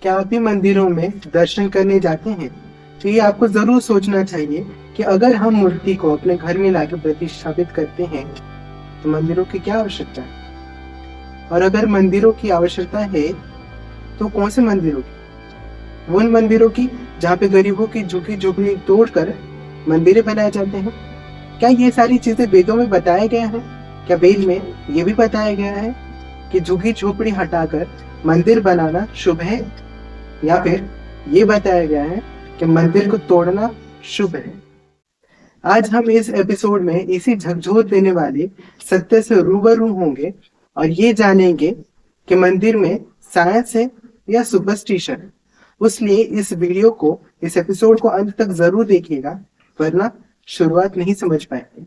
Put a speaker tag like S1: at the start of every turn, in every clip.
S1: क्या आप भी मंदिरों में दर्शन करने जाते हैं? तो ये आपको जरूर सोचना चाहिए कि अगर हम मूर्ति को अपने घर में लाके प्रतिष्ठापित करते हैं तो मंदिरों की क्या आवश्यकता है? और अगर मंदिरों की आवश्यकता है तो कौन से मंदिरों की? उन मंदिरों की जहाँ पे गरीबों की झुकी झोपड़ी तोड़कर मंदिरें बनाए जाते हैं। क्या ये सारी चीजें वेदों में बताया गया है? क्या वेद में ये भी बताया गया है कि झुगी झोपड़ी हटाकर मंदिर बनाना शुभ है? या फिर ये बताया गया है कि मंदिर को तोड़ना शुभ है? आज हम इस एपिसोड में इसी झकझोर देने वाले सत्य से रूबरू होंगे और ये जानेंगे कि मंदिर में साइंस है या सुपरस्टिशन। इसलिए इस एपिसोड को अंत तक जरूर देखिएगा, वरना शुरुआत नहीं समझ पाएंगे।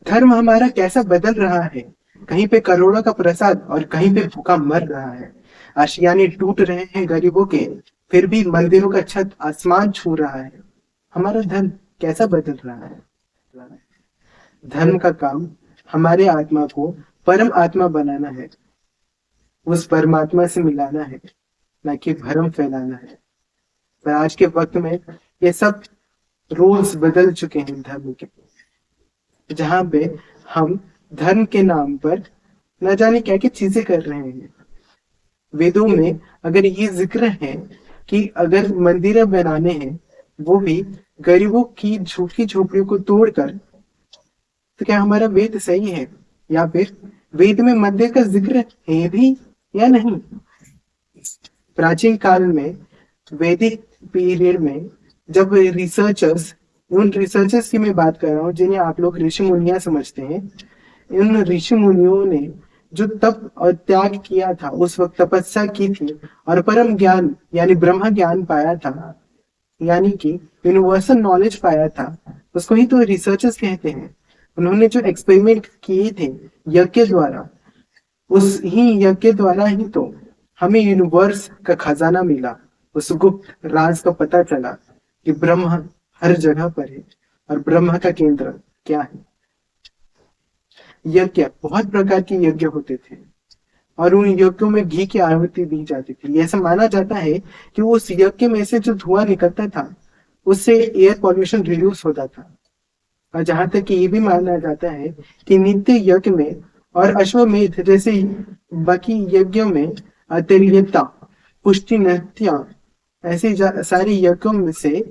S1: धर्म हमारा कैसा बदल रहा है। कहीं पे करोड़ों का प्रसाद और कहीं पे भूखा मर रहा है। आशियाने टूट रहे हैं गरीबों के, फिर भी मंदिरों का छत आसमान छू रहा है। हमारा धर्म कैसा बदल रहा है? धर्म का काम हमारे आत्मा को परम आत्मा बनाना है, उस परमात्मा से मिलाना है, न कि भ्रम फैलाना है। पर आज के वक्त में ये सब रूल्स बदल चुके हैं धर्म के, जहाँ पे हम धर्म के नाम पर न जाने क्या क्या चीजें कर रहे हैं। वेदों में अगर ये जिक्र है कि अगर मंदिर बनाने हैं वो भी गरीबों की झुकी झोपड़ियों को तोड़कर, तो क्या हमारा वेद सही है? या फिर वेद में मंदिर का जिक्र है भी या नहीं? प्राचीन काल में, वैदिक पीरियड में, जब उन रिसर्चर्स की मैं बात कर रहा हूँ जिन्हें आप लोग ऋषि मुनिया समझते हैं, इन ऋषि मुनियों ने जो तप और त्याग किया था, उस वक्त तपस्या की थी और परम ज्ञान यानी ब्रह्म ज्ञान पाया था, यानी कि यूनिवर्सल नॉलेज पाया था, उसको ही तो रिसर्चर्स कहते हैं। उन्होंने जो एक्सपेरिमेंट किए थे यज्ञ द्वारा, उस ही यज्ञ द्वारा ही तो हमें यूनिवर्स का खजाना मिला, उस गुप्त राज का पता चला कि ब्रह्म हर जगह पर है और ब्रह्म का केंद्र क्या है। यज्ञ, बहुत प्रकार के यज्ञ होते थे और उन यज्ञों में घी की आहुति दी जाती थी। ऐसा माना जाता है कि उस यज्ञ में से जो धुआं निकलता था उससे एयर पॉल्यूशन रिड्यूस होता था। और जहां तक कि ये भी माना जाता है कि नित्य यज्ञ में और अश्वमेध जैसे बाकी यज्ञों में अतुल्यता, पुष्टि, नृत्य, ऐसे सारे यज्ञों में से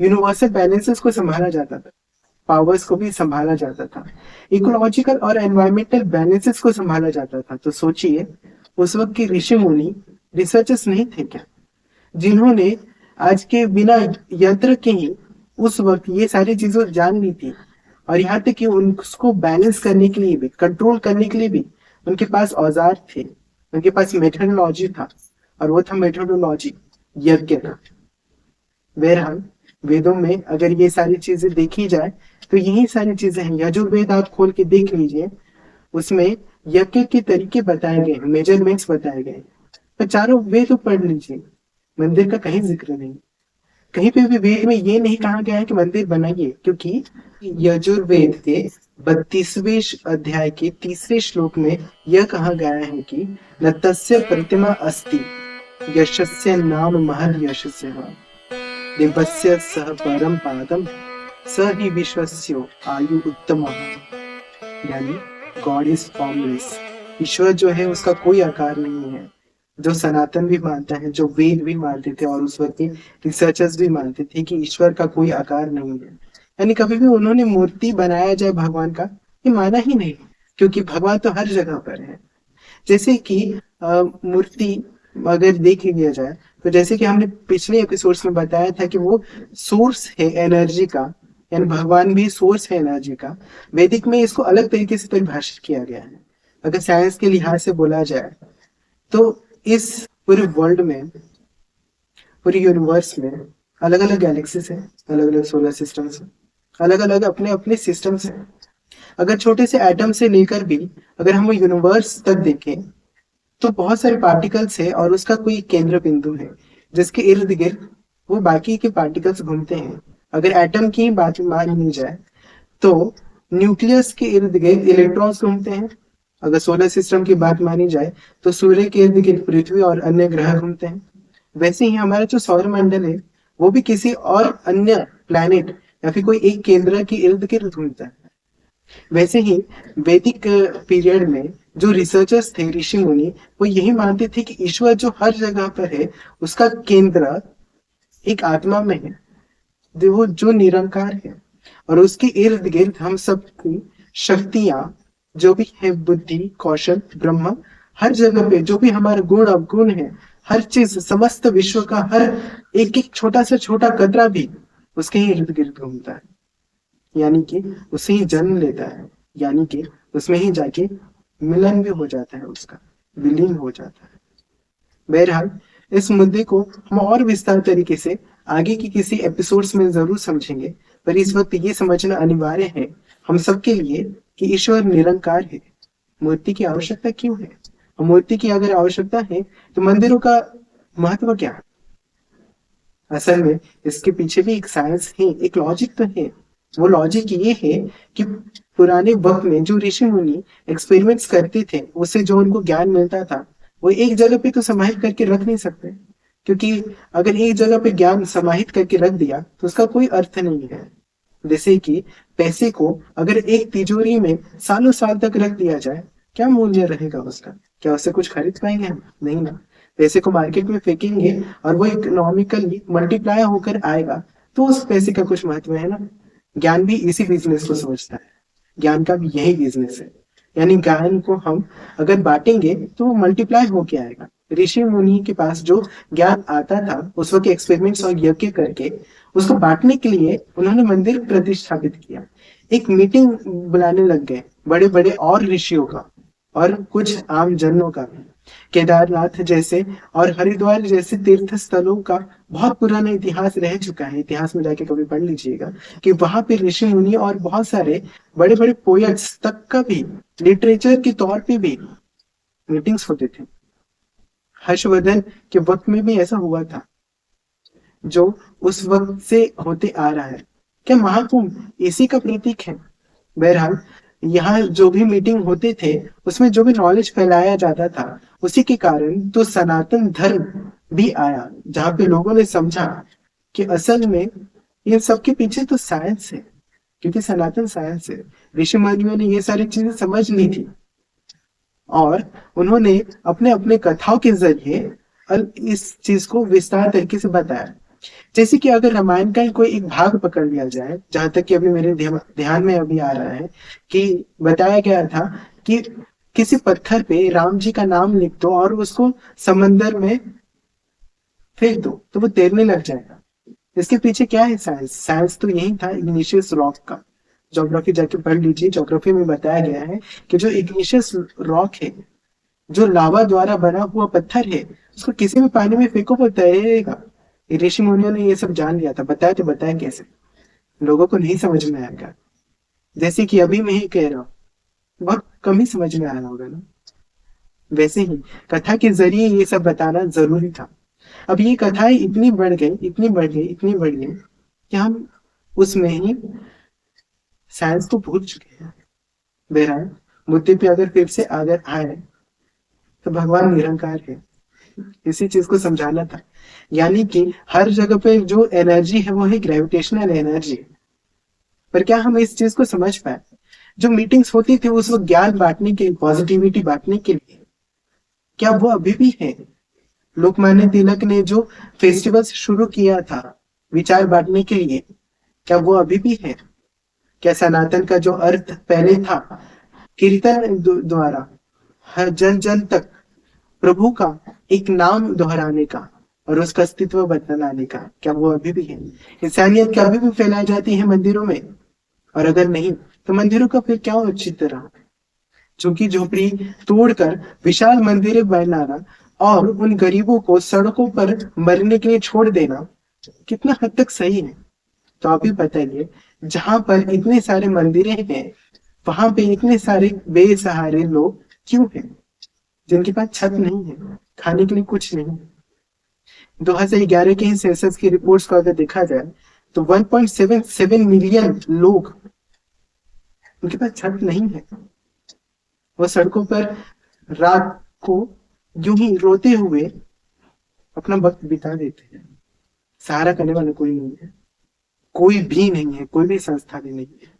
S1: यूनिवर्सल बैलेंसेस को संभाला जाता था, पावर्स को भी संभाला जाता था, इकोलॉजिकल और एनवायरमेंटल बैलेंसेस को संभाला जाता था। तो सोचिए, उस वक्त के ऋषि मुनि रिसर्चर्स नहीं थे क्या, जिन्होंने आज के बिना यंत्र के ही उस वक्त ये सारी चीजें जान ली थी। और यहाँ तक कि उनको बैलेंस करने के लिए भी, कंट्रोल करने के लिए भी उनके पास औजार थे, उनके पास मेथोडोलॉजी था, और वो था मेथोडोलॉजी यज्ञ का। बहरहाल वेदों में अगर ये सारी चीजें देखी जाए तो यही सारी चीजें हैं। यजुर्वेद आप खोल के देख लीजिए, उसमें यज्ञ के तरीके बताए गए हैं, मेजरमेंट्स बताए गए हैं। तो चारों वेद पढ़ लीजिए, मंदिर का कहीं जिक्र नहीं। कहीं पे भी वेद में ये नहीं कहा गया है कि मंदिर बनाइए, क्योंकि यजुर्वेद के 32वें अध्याय के 3 श्लोक में यह कहा गया है कि न तस्य प्रतिमा अस्ति यशस्य नाम महद यशस्य दिवस्य सह परम पादम स ही विश्वस्यो आयु उत्तम। यानी गॉड इज फॉर्मलेस। ईश्वर जो है उसका कोई आकार नहीं है, जो सनातन भी मानता है, जो वेद भी मानते थे और उस वक्त के रिसर्चर्स भी मानते थे कि ईश्वर का कोई आकार नहीं है। यानी कभी भी उन्होंने मूर्ति बनाया जाए भगवान का, ये माना ही नहीं, क्योंकि भगवान तो हर जगह पर है। जैसे कि मूर्ति अगर देख लिया जाए तो जैसे कि हमने पिछले एपिसोड्स में बताया था कि वो सोर्स है एनर्जी का, यानी भगवान भी सोर्स है एनर्जी का। वैदिक में इसको अलग तरीके से परिभाषित किया गया है। अगर साइंस के लिहाज से बोला जाए तो इस पूरे वर्ल्ड में, पूरे यूनिवर्स में अलग अलग गैलेक्सीज हैं, अलग अलग सोलर सिस्टम्स हैं, अलग अलग अपने अपने सिस्टम्स हैं। अगर छोटे से एटम से लेकर भी अगर हम यूनिवर्स तक देखें तो बहुत सारे पार्टिकल्स है और उसका कोई केंद्र बिंदु है जिसके इर्द गिर्द वो बाकी के पार्टिकल्स घूमते हैं। अगर एटम की बात मान ली जाए तो न्यूक्लियस के इर्द गिर्द इलेक्ट्रॉन्स घूमते हैं। अगर सोलर सिस्टम की बात मानी जाए तो सूर्य के इर्द गिर्द पृथ्वी और अन्य ग्रह घूमते हैं। वैसे ही हमारा जो सौर मंडल है वो भी किसी और अन्य प्लैनेट या फिर कोई एक केंद्र के इर्द गिर्द घूमता है। वैसे ही वैदिक पीरियड में जो रिसर्चर्स थे, ऋषि मुनि, वो यही मानते थे कि ईश्वर जो हर जगह पर है उसका केंद्र एक आत्मा में है, वो जो निरंकार है, और उसके इर्द गिर्द हम सबकी शक्तियां जो भी है, बुद्धि, कौशल, ब्रह्म, हर जगह पे जो भी हमारे गुण अवगुण है, हर चीज, समस्त विश्व का हर एक एक छोटा से छोटा कतरा भी उसके ही इर्द गिर्द घूमता है, यानी कि उसे ही जन्म लेता है, यानी कि उसमें ही जाके मिलन भी हो जाता है, उसका विलीन हो जाता है। बहरहाल इस मुद्दे को हम और विस्तार तरीके से आगे की किसी एपिसोड्स में जरूर समझेंगे, पर इस वक्त ये समझना अनिवार्य है हम सबके लिए कि ईश्वर निरंकार है। मूर्ति की आवश्यकता क्यों है? और मूर्ति की अगर आवश्यकता है तो मंदिरों का महत्व क्या है? असल में इसके पीछे भी एक साइंस है, एक लॉजिक तो है। वो लॉजिक ये है कि पुराने वक्त में जो ऋषि मुनि एक्सपेरिमेंट्स करते थे, उससे जो उनको ज्ञान मिलता था वो एक जगह पे तो समाहित करके रख नहीं सकते, क्योंकि अगर एक जगह पे ज्ञान समाहित करके रख दिया तो उसका कोई अर्थ नहीं है। जैसे कि पैसे को अगर एक तिजोरी में सालों साल तक रख दिया जाए, क्या मूल्य रहेगा उसका? क्या उससे कुछ खरीद पाएंगे हम? नहीं ना। पैसे को मार्केट में फेंकेंगे और वो इकोनॉमिकली मल्टीप्लाई होकर आएगा, तो उस पैसे का कुछ महत्व है ना। ज्ञान भी इसी बिजनेस को समझता है, ज्ञान का भी यही बिजनेस है। यानी ज्ञान को हम अगर बांटेंगे तो वो मल्टीप्लाई होके आएगा। ऋषि मुनि के पास जो ज्ञान आता था उस वक्त एक्सपेरिमेंट्स और यज्ञ करके उसको बांटने के लिए उन्होंने मंदिर प्रतिष्ठापित किया। एक मीटिंग बुलाने लग गए बड़े बड़े और ऋषियों का और कुछ आम जनों का भी। केदारनाथ जैसे और हरिद्वार जैसे तीर्थ स्थलों का बहुत पुराना इतिहास रह चुका है। इतिहास में जाके कभी पढ़ लीजिएगा कि वहां पे ऋषि मुनि और बहुत सारे बड़े बड़े पोएट्स तक का भी लिटरेचर के तौर पे भी मीटिंग्स होते थे। हर्षवर्धन के वक्त में भी ऐसा हुआ था, जो उस वक्त से होते आ रहा है। क्या महाकुंभ इसी का प्रतीक है? बहरहाल यहाँ जो भी मीटिंग होते थे उसमें जो भी नॉलेज फैलाया जाता था, उसी के कारण तो सनातन धर्म भी आया, जहाँ पे लोगों ने समझा कि असल में इन सब के पीछे तो साइंस है, क्योंकि सनातन साइंस है। ऋषि मुनियों ने ये सारी चीजें समझ ली थी और उन्होंने अपने अपने कथाओं के जरिए इस चीज को विस्तार तरीके से बताया। जैसे कि अगर रामायण का ही कोई एक भाग पकड़ लिया जाए, जहां तक कि अभी मेरे ध्यान में अभी आ रहा है कि बताया गया था कि किसी पत्थर पे राम जी का नाम लिख दो और उसको समंदर में फेंक दो तो वो तैरने लग जाएगा। इसके पीछे क्या है साइंस? साइंस तो यही था इग्निशियस रॉक का। ज्योग्राफी जाके पढ़ लीजिए, ज्योग्राफी में बताया गया है कि जो इग्निशियस रॉक है, जो लावा द्वारा बना हुआ पत्थर है, उसको किसी भी पानी में फेंको वो तैरेगा। ऋषि मुनियों ने ये सब जान लिया था। बताया तो बताया कैसे? लोगों को नहीं समझ में आएगा। जैसे कि अभी मैं ही कह रहा हूँ, बहुत कम ही समझ में आ रहा होगा ना। वैसे ही कथा के जरिए ये सब बताना जरूरी था। अब ये कथाएं इतनी बढ़ गई, इतनी बढ़ गई, इतनी बढ़ गई कि हम उसमें ही साइंस को भूल चुके हैं। बहरहाल मुद्दे पे अगर फिर से अगर आए तो भगवान निरंकार है, इसी चीज को समझाना था। यानी कि हर जगह पे जो एनर्जी है वो है ग्रेविटेशनल एनर्जी। पर क्या हम इस चीज को समझ पाए? जो मीटिंग्स होती थी उस वक्त ज्ञान बांटने के, पॉजिटिविटी बांटने के लिए, क्या वो अभी भी है? लोकमान्य तिलक ने जो फेस्टिवल्स शुरू किया था विचार बांटने के लिए, क्या वो अभी भी है? क्या सनातन का जो अर्थ पहले था कीर्तन द्वारा हर जन जन तक प्रभु का एक नाम दोहराने का और उसका अस्तित्व बतलाने का, क्या वो अभी भी है? इंसानियत क्या अभी भी फैलाई जाती है मंदिरों में? और अगर नहीं तो मंदिरों का फिर क्या औचित्य रहा? झुग्गी झोपड़ी तोड़कर विशाल मंदिर बनाना और उन गरीबों को सड़कों पर मरने के लिए छोड़ देना कितना हद तक सही है? तो आप ही बताइए, जहां पर इतने सारे मंदिरें हैं वहां पे इतने सारे बेसहारे लोग क्यों हैं, जिनके पास छत नहीं है, खाने के लिए कुछ नहीं। 2011 के ही सेंसस की रिपोर्ट्स को अगर देखा जाए तो 1.77 मिलियन लोग, उनके पास छत नहीं है। वो सड़कों पर रात को यूं ही रोते हुए अपना वक्त बिता देते हैं। सहारा करने वाला कोई नहीं है, कोई भी नहीं है, कोई भी संस्था भी नहीं है।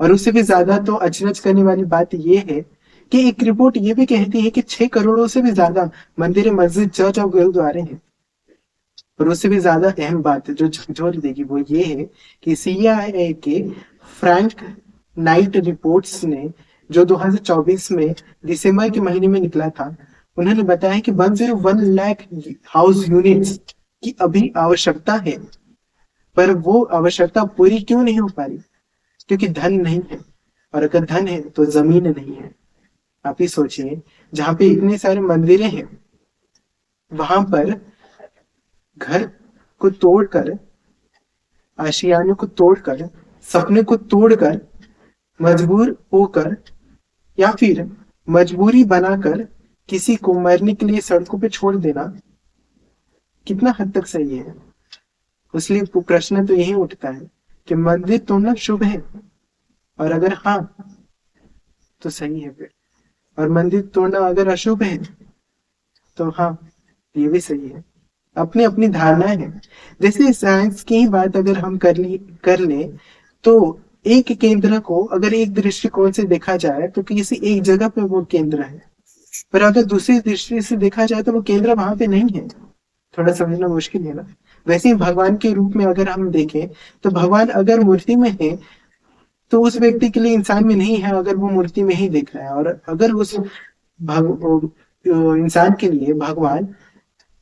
S1: और उससे भी ज्यादा तो अचरज करने वाली बात यह है कि एक रिपोर्ट ये भी कहती है कि 6 करोड़ों से भी ज्यादा मंदिर, मस्जिद, चर्च और गुरुद्वारे हैं। और उससे भी ज्यादा अहम बात जो झकझोर देगी वो ये है कि CIA के फ्रैंक नाइट रिपोर्ट्स ने जो 2024 में दिसंबर के महीने में निकला था, उन्होंने बताया कि 101 लाख हाउस यूनिट्स की अभी आवश्यकता है, पर वो आवश्यकता पूरी क्यों नहीं हो पा रही? क्योंकि धन नहीं है। और अगर धन है तो जमीन नहीं है। आप ही सोचिए, जहां पे इतने सारे मंदिरें हैं, वहां पर घर को तोड़कर, आशियाने को तोड़कर, सपने को तोड़कर, मजबूर होकर या फिर मजबूरी बनाकर किसी को मरने के लिए सड़कों पे छोड़ देना कितना हद तक सही है? इसलिए प्रश्न तो यही उठता है कि मंदिर तोड़ना शुभ है, और अगर हाँ तो सही है फिर, और मंदिर तोड़ना अगर अशुभ है तो हाँ, ये भी सही है। अपनी अपनी धारणाएं हैं। जैसे साइंस की ही बात अगर हम कर ले तो एक केंद्र को अगर एक दृष्टिकोण से देखा जाए तो किसी एक जगह पे वो केंद्र है, पर अगर दूसरी दृष्टि से देखा जाए तो वो केंद्र वहां पे नहीं है। थोड़ा समझना मुश्किल है ना? वैसे ही भगवान के रूप में अगर हम देखें तो भगवान अगर मूर्ति में है तो उस व्यक्ति के लिए इंसान में नहीं है, अगर वो मूर्ति में ही देख रहा है। और अगर उस इंसान के लिए भगवान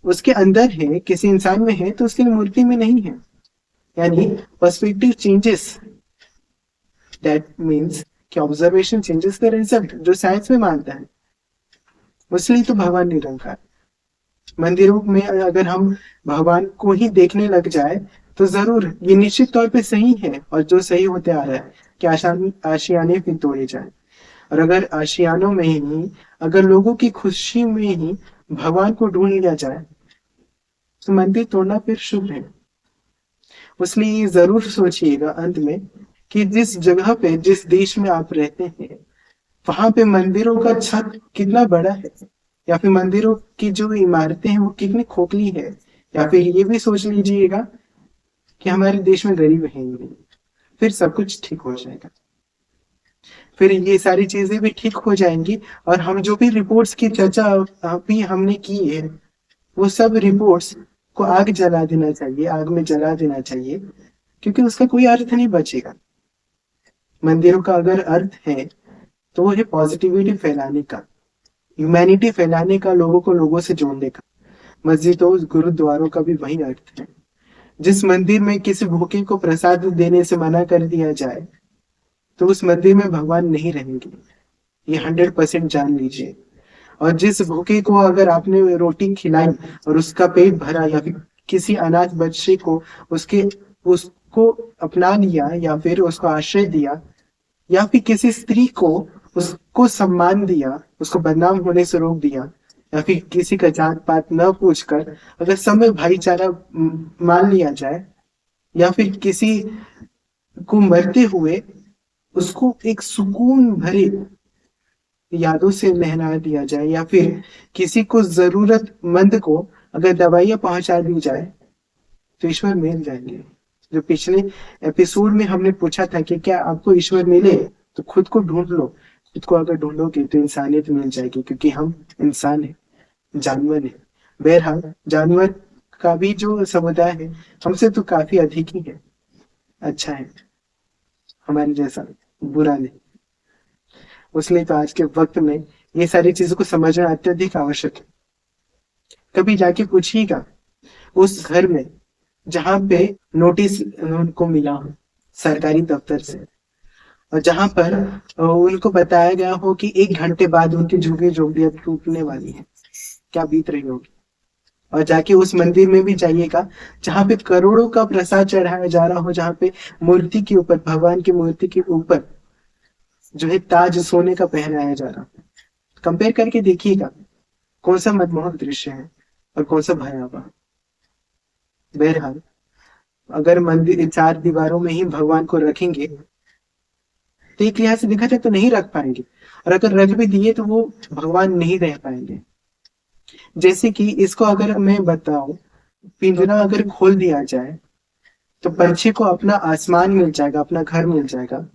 S1: उसके अंदर है, किसी इंसान में है, तो उसके लिए मूर्ति में नहीं है। यानी पर्सपेक्टिव चेंजेस, दैट मीन्स कि ऑब्जर्वेशन चेंजेस द रिजल्ट, जो साइंस में मानता है। इसलिए तो भगवान निरंकार। मंदिरों में अगर हम भगवान को ही देखने लग जाए तो जरूर ये निश्चित तौर पे सही है, और जो सही होते आ रहा है कि आशियाने फिर तोड़े जाए। और अगर आशियानों में ही, अगर लोगों की खुशी में ही भगवान को ढूंढ लिया जाए तो मंदिर तोड़ना फिर शुभ है। इसलिए जरूर सोचिएगा अंत में कि जिस जगह पे, जिस देश में आप रहते हैं, वहां पे मंदिरों का छत कितना बड़ा है, या फिर मंदिरों की जो इमारतें हैं वो कितनी खोखली है। या फिर ये भी सोच लीजिएगा कि हमारे देश में गरीब है ही नहीं, फिर सब कुछ ठीक हो जाएगा। फिर ये सारी चीजें भी ठीक हो जाएंगी। और हम जो भी रिपोर्ट्स की चर्चा अभी हमने की है, वो सब रिपोर्ट्स को आग जला देना चाहिए, आग में जला देना चाहिए, क्योंकि उसका कोई अर्थ नहीं बचेगा। मंदिरों का अगर अर्थ है तो वो है पॉजिटिविटी फैलाने का, ह्यूमैनिटी फैलाने का, लोगों को लोगों से जोड़ने का। मस्जिदों, गुरुद्वारों का भी वही अर्थ है। जिस मंदिर में किसी भूखे को प्रसाद देने से मना कर दिया जाए तो उस मंदिर में भगवान नहीं रहेंगे, ये 100% जान लीजिए। और जिस भूखे को अगर आपने रोटी खिलाई और उसका पेट भरा, या फिर किसी अनाथ बच्चे को उसको अपना लिया, या फिर उसको आश्रय दिया, या फिर किसी स्त्री को उसको सम्मान दिया, उसको बदनाम होने से रोक दिया, या फिर किसी का जात पात न पूछकर अगर सब में भाईचारा मान लिया जाए, या फिर किसी को मरते हुए उसको एक सुकून भरे यादों से नहला दिया जाए, या फिर किसी को जरूरतमंद को अगर दवाइयां पहुंचा दी जाए, तो ईश्वर मिल जाएंगे। जो पिछले एपिसोड में हमने पूछा था कि क्या आपको ईश्वर मिले, तो खुद को ढूंढ लो। खुद को अगर ढूंढोगे तो इंसानियत मिल जाएगी, क्योंकि हम इंसान है, जानवर है। बहरहाल जानवर का भी जो समुदाय है हमसे तो काफी अधिक ही है, अच्छा है, हमारे जैसा बुरा नहीं। इसलिए तो आज के वक्त में ये सारी चीजों को समझना अत्यधिक आवश्यक है। कभी जाके पूछिएगा उस घर में जहां पे नोटिस उनको मिला हो सरकारी दफ्तर से, और जहां पर उनको बताया गया हो कि 1 घंटे बाद उनकी झुग्गी झोपड़ियां टूटने वाली है, क्या बीत रही होगी। और जाके उस मंदिर में भी जाइएगा जहां पे करोड़ों का प्रसाद चढ़ाया जा रहा हो, जहां पे मूर्ति के ऊपर, भगवान की मूर्ति के ऊपर जो है ताज सोने का पहनाया जा रहा है। कंपेयर करके देखिएगा कौन सा मनमोहक दृश्य है और कौन सा भयावह। बहरहाल, अगर मंदिर चार दीवारों में ही भगवान को रखेंगे तो एक लिहाज से देखा जाए तो नहीं रख पाएंगे, और अगर रख भी दिए तो वो भगवान नहीं रह पाएंगे। जैसे कि इसको अगर मैं बताऊं, पिंजरा अगर खोल दिया जाए तो पंछी को अपना आसमान मिल जाएगा, अपना घर मिल जाएगा।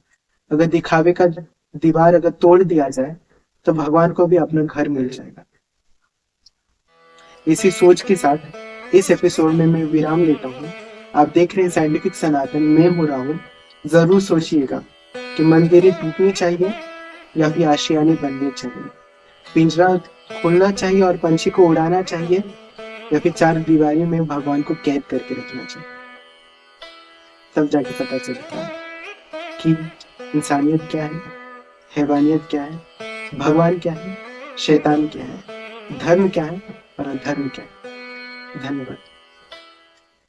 S1: अगर दिखावे का दीवार अगर तोड़ दिया जाए तो भगवान को भी अपना घर मिल जाएगा। इसी सोच के साथ इस एपिसोड में मैं विराम लेता हूँ। आप देख रहे हैं साइंटिफिक सनातन, मैं हो रहा हूँ। जरूर सोचिएगा कि मंदिरें टूटनी चाहिए या फिर आशियाने बनने चाहिए, पिंजरा खोलना चाहिए और पंछी को उड़ाना चाहिए, या फिर चार दीवारी में भगवान को कैद करके रखना चाहिए। तब जाके पता चलता है कि इंसानियत क्या है, हैवानियत क्या है, भगवान क्या है, शैतान क्या है, धर्म क्या है और अधर्म क्या है। धन्यवाद।